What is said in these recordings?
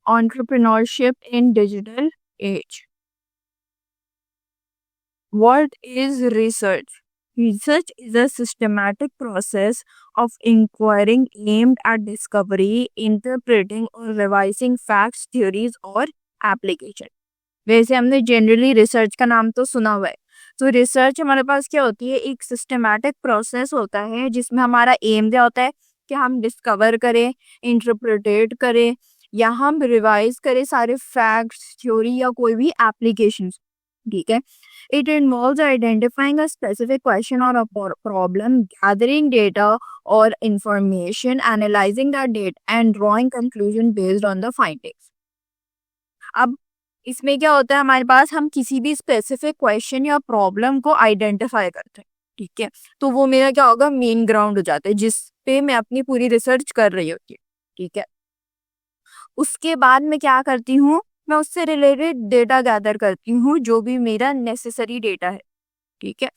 entrepreneurship in digital age. What is research? Research is a systematic process of inquiring aimed at discovery, interpreting or revising facts, theories और application. वैसे हमने generally research का नाम तो सुना हुआ है. तो रिसर्च हमारे पास क्या होती है, एक सिस्टमैटिक प्रोसेस होता है जिसमें हमारा एम क्या होता है कि हम डिस्कवर करें, इंटरप्रिटेट करें या हम रिवाइज करें सारे फैक्ट्स, थ्योरी या कोई भी एप्लीकेशन. ठीक है. It involves identifying a specific question और अ प्रॉब्लम, गैदरिंग डेटा और information, analysing that data and drawing conclusion based on the findings. अब इसमें क्या होता है, हमारे पास हम किसी भी स्पेसिफिक क्वेश्चन या प्रॉब्लम को आइडेंटिफाई करते हैं. ठीक है. तो वो मेरा क्या होगा, मेन ग्राउंड हो जाता है जिस पे मैं अपनी पूरी रिसर्च कर रही होती हूँ. ठीक है. उसके बाद मैं क्या करती हूँ, मैं उससे रिलेटेड डेटा गैदर करती हूँ जो भी मेरा नेसेसरी डेटा है. ठीक है.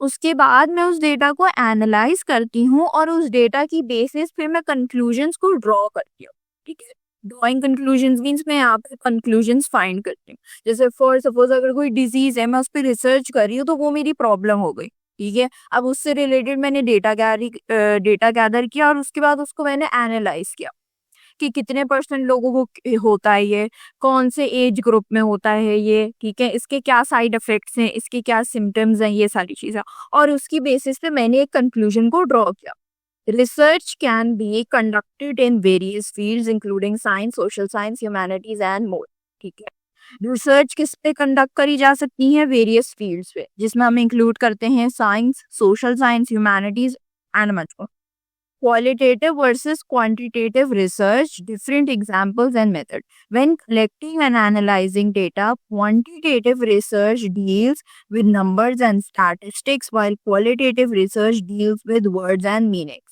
उसके बाद मैं उस डेटा को एनालाइज करती हूँ और उस डेटा की बेसिस पे मैं कंक्लूजन्स को ड्रॉ करती हूँ. ठीक है. ड्रॉइंग कंक्लूजन्स मीन्स मैं यहाँ पे कंक्लूजन्स फाइंड करती हूँ. जैसे फॉर सपोज अगर कोई डिजीज है, मैं उस पर रिसर्च कर रही हूँ तो वो मेरी प्रॉब्लम हो गई. ठीक है. अब उससे रिलेटेड मैंने डेटा गैदर किया और उसके बाद उसको मैंने एनालाइज किया कि कितने % लोगों को होता है ये, कौन से एज ग्रुप में होता है ये. ठीक है. इसके क्या साइड इफेक्ट्स हैं, इसके क्या सिम्टम्स हैं, ये सारी चीज़ें. और उसकी बेसिस पे मैंने एक कंक्लूजन को ड्रॉ किया. Research can be conducted in various fields including science, social science, humanities and more. ठीक है. रिसर्च किस पे कंडक्ट करी जा सकती है, वेरियस फील्ड्स पे, जिसमें हम इंक्लूड करते हैं science, social science, humanities and much more. Qualitative versus quantitative research, different examples and method. When collecting and analyzing data, quantitative research deals with numbers and statistics, while qualitative research deals with words and meanings.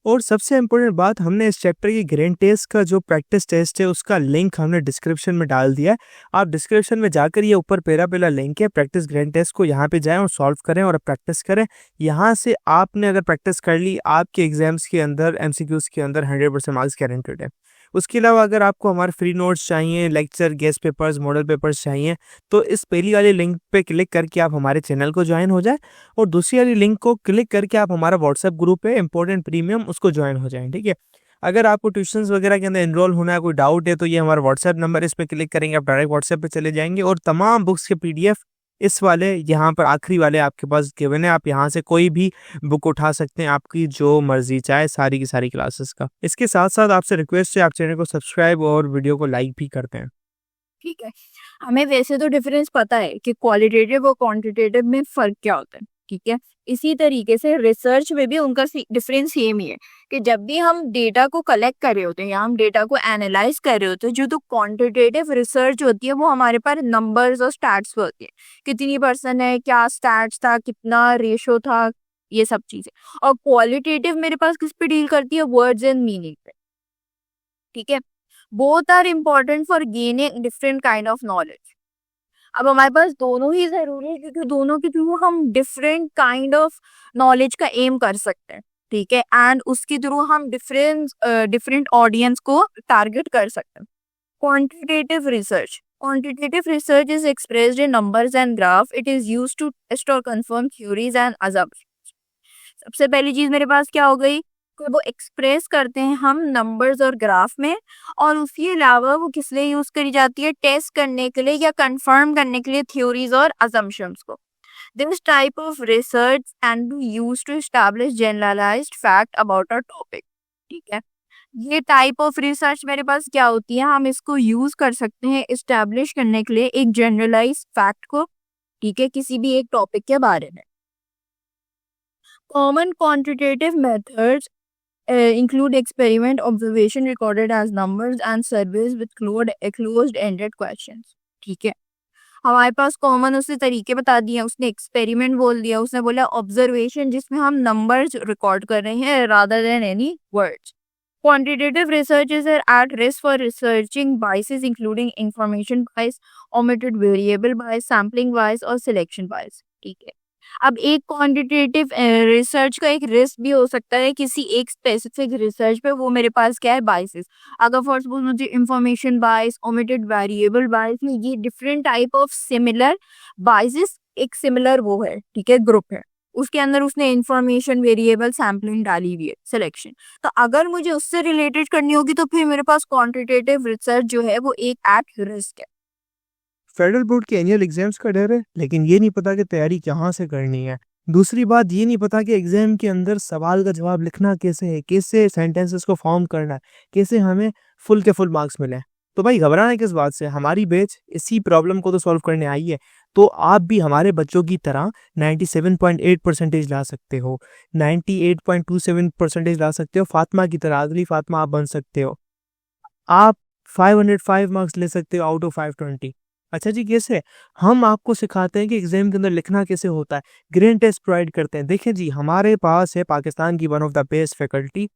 और सबसे important बात, हमने इस chapter की grain test का जो practice test है उसका लिंक हमने डिस्क्रिप्शन में डाल दिया है. आप डिस्क्रिप्शन में जाकर ये ऊपर पहला लिंक है प्रैक्टिस ग्रेन टेस्ट को, यहाँ पे जाएं और सॉल्व करें और प्रैक्टिस करें. यहाँ से आपने अगर प्रैक्टिस कर ली, आपके एग्जाम्स के अंदर एमसीक्यूज के अंदर 100% मार्क्स गारंटेड है. उसके अलावा अगर आपको हमारे फ्री नोट्स चाहिए, lecture, guest papers, model papers चाहिए, तो इस पहली वाली लिंक पे क्लिक करके आप हमारे चैनल को ज्वाइन हो जाए और दूसरी वाली लिंक को क्लिक करके आप हमारा व्हाट्सएप ग्रुप है इंपॉर्टेंट प्रीमियम, उसको ज्वाइन हो जाएं. ठीक है. अगर आपको ट्यूशंस वगैरह के अंदर एनरोल होना है, कोई डाउट है, तो ये हमारा व्हाट्सएप नंबर, इस पर क्लिक करेंगे आप डायरेक्ट व्हाट्सएप पे चले जाएंगे और तमाम बुक्स के PDF इस वाले यहाँ पर आखिरी वाले आपके पास गिवन है. आप यहाँ से कोई भी बुक उठा सकते हैं, आपकी जो मर्जी चाहे, सारी की सारी क्लासेस का. इसके साथ साथ आपसे रिक्वेस्ट है, आप चैनल को सब्सक्राइब और वीडियो को लाइक भी करते हैं. ठीक है. हमें वैसे तो डिफरेंस पता है कि क्वालिटेटिव और क्वांटिटेटिव में फर्क क्या होता है. ठीक है. इसी तरीके से रिसर्च में भी उनका डिफरेंस सेम ही है कि जब भी हम डेटा को कलेक्ट कर रहे होते हैं या हम डेटा को एनालाइज कर रहे होते हैं, जो तो क्वांटिटेटिव रिसर्च होती है वो हमारे पास नंबर्स और स्टैट्स पे होती है. कितनी % है, क्या स्टैट्स था, कितना रेशो था, ये सब चीजें. और क्वालिटेटिव मेरे पास किस पे डील करती है, वर्ड्स एंड मीनिंग पे. ठीक है. Both are important for gaining different kind of knowledge. अब हमारे पास दोनों ही जरूरी है क्योंकि दोनों के थ्रू हम डिफरेंट काइंड ऑफ नॉलेज का एम कर सकते हैं. ठीक है. एंड उसके थ्रू हम डिफरेंट ऑडियंस को टारगेट कर सकते हैं. Quantitative research is expressed in numbers and graph. It is used to test or confirm theories and assumptions. सबसे पहली चीज मेरे पास क्या हो गई कि वो एक्सप्रेस करते हैं हम नंबर्स और ग्राफ में, और उसके अलावा वो किस लिए यूज करी जाती है, टेस्ट करने के लिए या कंफर्म करने के लिए थ्योरीज और असम्पशंस को. This type of research can be used to establish generalized fact about a topic. ठीक है. ये टाइप ऑफ रिसर्च मेरे पास क्या होती है, हम इसको यूज कर सकते हैं एस्टैब्लिश करने के लिए एक जनरलाइज्ड फैक्ट को. ठीक है. किसी भी एक टॉपिक के बारे में. Common quantitative methods include experiment, observation recorded as numbers, and surveys with closed-ended questions. ठीक है. हमारे पास कॉमन उसने तरीके बता दिए. उसने एक्सपेरिमेंट बोल दिया, उसने बोला ऑब्जर्वेशन जिसमें हम नंबर्स रिकॉर्ड कर रहे हैं rather than any words. Quantitative researchers are at risk for researching biases including information bias, omitted variable bias, sampling bias और selection bias. ठीक है. अब एक क्वांटिटेटिव रिसर्च का एक रिस्क भी हो सकता है किसी एक स्पेसिफिक रिसर्च पे, वो मेरे पास क्या है, बाइसेस। अगर फॉर सपोज मुझे इंफॉर्मेशन बाइस, ओमिटेड वेरिएबल बाइस में, ये different type of similar biases, एक सिमिलर वो है, ठीक है, ग्रुप है, उसके अंदर उसने इंफॉर्मेशन वेरिएबल सैम्पलिंग डाली हुई है, सिलेक्शन। तो अगर मुझे उससे रिलेटेड करनी होगी तो फिर मेरे पास क्वांटिटेटिव रिसर्च जो है वो एक एट रिस्क है। फेडरल बोर्ड के एनुअल एग्जाम्स का डर है, लेकिन ये नहीं पता कि तैयारी कहाँ से करनी है। दूसरी बात ये नहीं पता कि एग्जाम के अंदर सवाल का जवाब लिखना कैसे है, कैसे सेंटेंसेस को फॉर्म करना है, कैसे हमें फुल के फुल मार्क्स मिले। तो भाई घबराना किस बात से, हमारी बैच इसी प्रॉब्लम को तो सॉल्व करने आई है। तो आप भी हमारे बच्चों की तरह 97.8 परसेंटेज ला सकते हो, 98.27 परसेंटेज ला सकते हो, फातिमा की तरह, अगली फातिमा आप बन सकते हो। आप 505 मार्क्स ले सकते हो आउट ऑफ 520। अच्छा जी, कैसे? हम आपको सिखाते हैं कि एग्जाम के अंदर लिखना कैसे होता है, ग्रेड टेस्ट प्रोवाइड करते हैं। देखिए जी, हमारे पास है पाकिस्तान की one of the best faculty.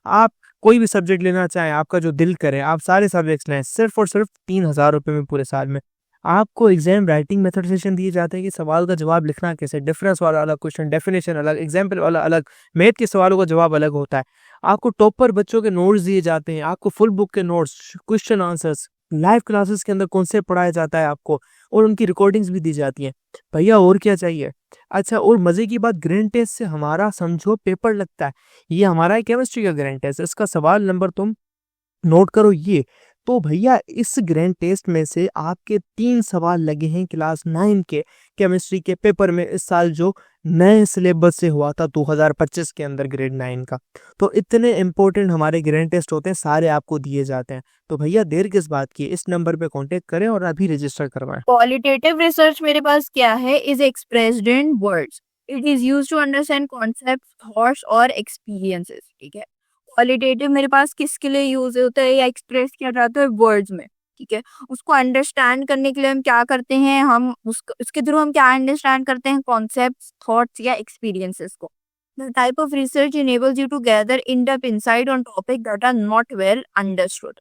आप कोई भी सब्जेक्ट लेना चाहें, आपका जो दिल करे, आप सारे सब्जेक्ट्स लें, सिर्फ और सिर्फ 3,000 रुपये में पूरे साल में। आपको एग्जाम राइटिंग मेथड सेशन दिए जाते हैं कि सवाल का जवाब लिखना कैसे, डिफरेंस वाला अलग क्वेश्चन, डेफिनेशन अलग, एग्जाम्पल वाला अलग, मैथ के सवालों का जवाब अलग होता है। आपको टॉपर बच्चों के नोट्स दिए जाते हैं, आपको फुल बुक के notes, question answers, live classes के अंदर कॉन्सेप्ट पढ़ाया जाता है आपको, और उनकी रिकॉर्डिंग्स भी दी जाती हैं। भैया और क्या चाहिए? अच्छा, और मजे की बात, ग्रैंड टेस्ट से हमारा समझो पेपर लगता है। ये हमारा है केमिस्ट्री का ग्रैंड टेस्ट, इसका सवाल नंबर तुम नोट करो ये। तो भैया इस ग्रैंड टेस्ट में से आपके 3 सवाल लगे हैं क्लास 9 के केमिस्ट्री के पेपर में, इस साल जो नए सिलेबस से हुआ था 2025 के अंदर ग्रेड 9 का। तो इतने इंपॉर्टेंट हमारे ग्रैंड टेस्ट होते हैं, सारे आपको दिए जाते हैं। तो भैया देर किस बात की, इस नंबर पे कांटेक्ट करें और अभी रजिस्टर करवाएं। क्वालिटेटिव रिसर्च मेरे पास क्या है, is expressed in words. It is used to understand concept, thoughts और एक्सपीरियंसेस, ठीक है। क्वालिटेटिव मेरे पास किसके लिए यूज होता है या एक्सप्रेस किया जाता है, वर्ड्स में, ठीक है। उसको अंडरस्टैंड करने के लिए हम क्या करते हैं, हम उसके थ्रू हम क्या अंडरस्टैंड करते हैं, कॉन्सेप्ट, थॉट्स या एक्सपीरियंसेस को। The type of research enables you to gather in depth insight on topic that are not well understood.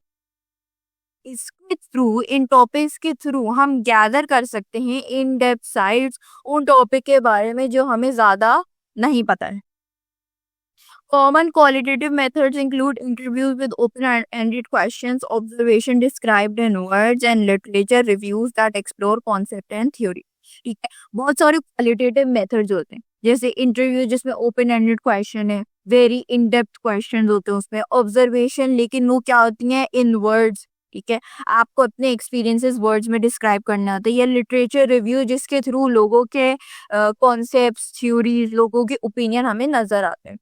इसके थ्रू, इन टॉपिक्स के थ्रू हम गैदर कर सकते हैं इन डेप्थ साइट्स उन टॉपिक के बारे में जो हमें ज्यादा नहीं पता है। Common qualitative methods include interviews with open-ended questions, observation described in words, and literature reviews that explore concept and theory. ठीक है, बहुत सारे क्वालिटेटिव मेथड्स होते हैं, जैसे इंटरव्यू जिसमें ओपन एंडेड क्वेश्चन है, वेरी इन डेप्थ क्वेश्चन होते हैं उसमें, ऑब्जर्वेशन लेकिन वो क्या होती हैं, इन वर्ड्स, ठीक है, आपको अपने एक्सपीरियंसेस वर्ड्स में डिस्क्राइब करना होता है, या लिटरेचर रिव्यू जिसके थ्रू लोगों के कॉन्सेप्ट्स, थ्योरीज, लोगों के ओपिनियन हमें नजर आते हैं।